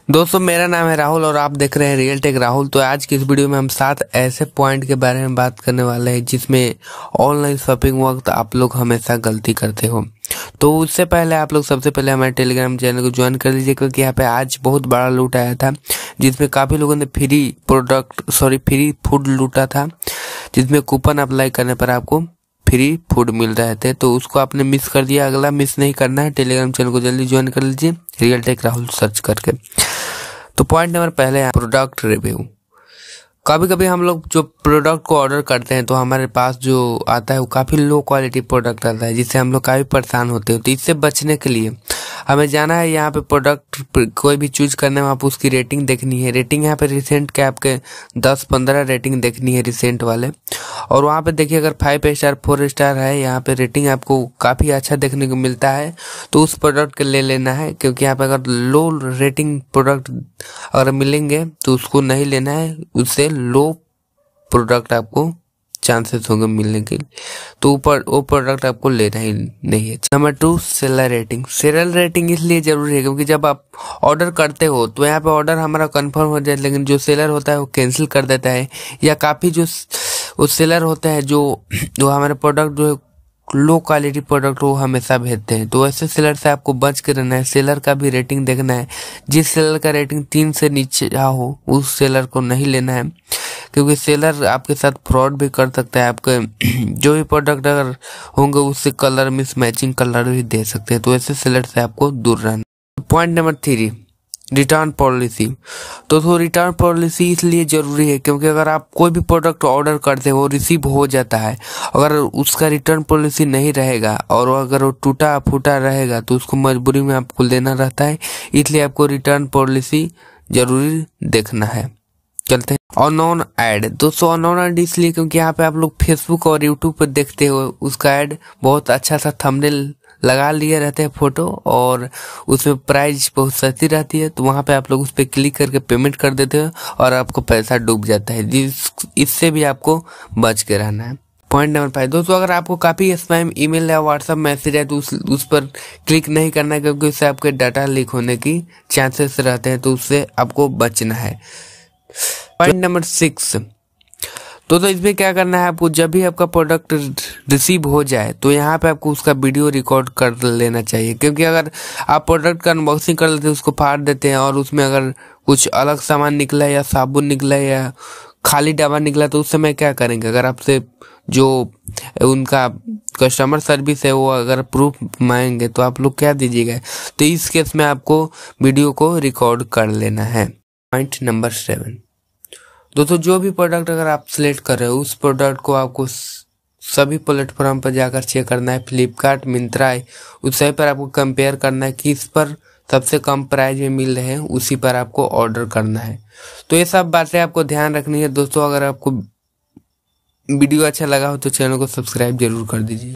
दोस्तों मेरा नाम है राहुल और आप देख रहे हैं रियल टेक राहुल। तो आज की इस वीडियो में हम 7 ऐसे पॉइंट के बारे में बात करने वाले हैं जिसमें ऑनलाइन शॉपिंग वक्त आप लोग हमेशा गलती करते हो। तो उससे पहले आप लोग सबसे पहले हमारे टेलीग्राम चैनल को ज्वाइन कर लीजिए, क्योंकि यहाँ पे आज बहुत बड़ा लूट आया था जिसमें काफी लोगों ने फ्री फूड लूटा था, जिसमें कूपन अप्लाई करने पर आपको फ्री फूड मिल रहे थे। तो उसको आपने मिस कर दिया, अगला मिस नहीं करना है। टेलीग्राम चैनल को जल्दी ज्वाइन कर लीजिए रियल टेक राहुल सर्च करके। तो पॉइंट नंबर पहले है प्रोडक्ट रिव्यू। कभी कभी हम लोग जो प्रोडक्ट को ऑर्डर करते हैं तो हमारे पास जो आता है वो काफी लो क्वालिटी प्रोडक्ट आता है, जिससे हम लोग काफी परेशान होते हैं। तो इससे बचने के लिए हमें जाना है यहाँ पे प्रोडक्ट कोई भी चूज करने में आप उसकी रेटिंग देखनी है। रेटिंग यहाँ पे रिसेंट के आपके 10-15 रेटिंग देखनी है रिसेंट वाले, और वहाँ पे देखिए अगर 5 स्टार 4 स्टार है यहाँ पे रेटिंग आपको काफी अच्छा देखने को मिलता है, तो उस प्रोडक्ट को ले लेना है। क्योंकि यहाँ पे अगर लो रेटिंग प्रोडक्ट अगर मिलेंगे तो उसको नहीं लेना है, उससे लो प्रोडक्ट आपको चांसेस होंगे मिलने के, तो ऊपर वो प्रोडक्ट आपको लेना ही नहीं है। Number 2 seller rating. Seller rating इसलिए जरूरी है क्योंकि जब आप ऑर्डर करते हो तो यहाँ पे ऑर्डर हमारा कंफर्म हो जाए, लेकिन जो सेलर होता है वो कैंसिल कर देता है, या काफी जो वो सेलर होता है जो हमारे प्रोडक्ट जो लो क्वालिटी प्रोडक्ट वो हमेशा भेजते हैं। तो ऐसे सेलर से आपको बच के रहना है। सेलर का भी रेटिंग देखना है, जिस सेलर का रेटिंग 3 से नीचे हो उस सेलर को नहीं लेना है, क्योंकि सेलर आपके साथ फ्रॉड भी कर सकता है। आपके जो भी प्रोडक्ट अगर होंगे उससे कलर मिसमैचिंग कलर भी दे सकते हैं, तो ऐसे सेलर से आपको दूर रहना। Point number 3 return policy. तो रिटर्न पॉलिसी इसलिए जरूरी है क्योंकि अगर आप कोई भी प्रोडक्ट ऑर्डर करते हो रिसीव हो जाता है, अगर उसका रिटर्न पॉलिसी नहीं रहेगा और अगर वो टूटा फूटा रहेगा तो उसको मजबूरी में आपको लेना रहता है। इसलिए आपको रिटर्न पॉलिसी जरूरी देखना है। चलते हैं अननोन ऐड। दोस्तों अननोन ऐड इसलिए क्योंकि यहाँ पे आप लोग फेसबुक और यूट्यूब पर देखते हो उसका ऐड बहुत अच्छा सा थंबनेल लगा लिए रहते हैं फोटो, और उसमें प्राइस बहुत सस्ती रहती है, तो वहां पे आप लोग उस पर क्लिक करके पेमेंट कर देते हो और आपको पैसा डूब जाता है। इससे भी आपको बच के रहना है। पॉइंट नंबर 5 दोस्तों, अगर आपको काफी स्पैम ईमेल या व्हाट्सएप मैसेज है तो उस पर क्लिक नहीं करना है, क्योंकि उससे आपके डाटा लीक होने की चांसेस रहते हैं, तो उससे आपको बचना है। पॉइंट नंबर 6 तो इसमें क्या करना है आपको, जब भी आपका प्रोडक्ट रिसीव हो जाए तो यहाँ पे आपको उसका वीडियो रिकॉर्ड कर लेना चाहिए। क्योंकि अगर आप प्रोडक्ट का अनबॉक्सिंग कर लेते हैं, उसको फाड़ देते हैं और उसमें अगर कुछ अलग सामान निकला या साबुन निकला या खाली डब्बा निकला तो उस समय क्या करेंगे। अगर आपसे जो उनका कस्टमर सर्विस है वो अगर प्रूफ मांगेंगे तो आप लोग क्या दीजिएगा। तो इस केस में आपको वीडियो को रिकॉर्ड कर लेना है। पॉइंट नंबर 7 दोस्तों, जो भी प्रोडक्ट अगर आप सिलेक्ट कर रहे हो उस प्रोडक्ट को आपको सभी प्लेटफॉर्म पर जाकर चेक करना है। फ्लिपकार्ट, मिंत्रा उस सभी पर आपको कंपेयर करना है कि इस पर सबसे कम प्राइस में मिल रहे हैं, उसी पर आपको ऑर्डर करना है। तो ये सब बातें आपको ध्यान रखनी है। दोस्तों अगर आपको वीडियो अच्छा लगा हो तो चैनल को सब्सक्राइब जरूर कर दीजिए।